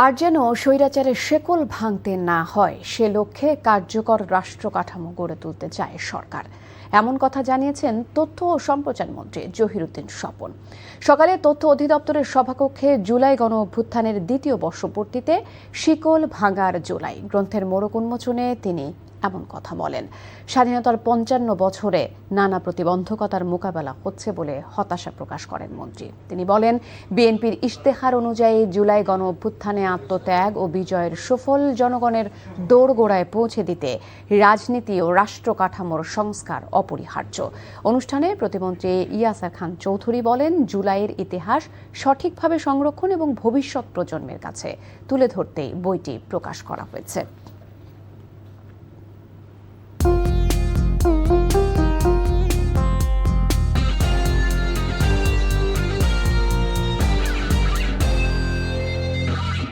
আর যেন স্বৈরাচারের শেকল ভাঙতে না হয় সে লক্ষ্যে কার্যকর রাষ্ট্র কাঠামো গড়ে তুলতে চায় সরকার। এমন কথা জানিয়েছেন তথ্য ও সম্প্রচার মন্ত্রী জহিরুদ্দিন স্বপন। সকালে তথ্য অধিদপ্তরের সভাকক্ষে জুলাই গণ অভ্যুত্থানের দ্বিতীয় বর্ষপূর্তিতে শিকল ভাঙার জুলাই গ্রন্থের মোড়ক উন্মোচনে তিনি এমন কথা বলেন। স্বাধীনতার ৫৫ বছরে নানা প্রতিবন্ধকতার মোকাবেলা হচ্ছে বলে হতাশা প্রকাশ করেন মন্ত্রী। তিনি বলেন, বিএনপির ইশতেহার অনুযায়ী জুলাই গণ অভ্যুত্থানে আত্মত্যাগ ও বিজয়ের সুফল জনগণের দোরগোড়ায় পৌঁছে দিতে রাজনীতি ও রাষ্ট্র কাঠামোর সংস্কার অপরিহার্য। অনুষ্ঠানে প্রতিমন্ত্রী ইয়াসার খান চৌধুরী বলেন, জুলাইয়ের ইতিহাস সঠিকভাবে সংরক্ষণ এবং ভবিষ্যৎ প্রজন্মের কাছে তুলে ধরতেই বইটি প্রকাশ করা হয়েছে।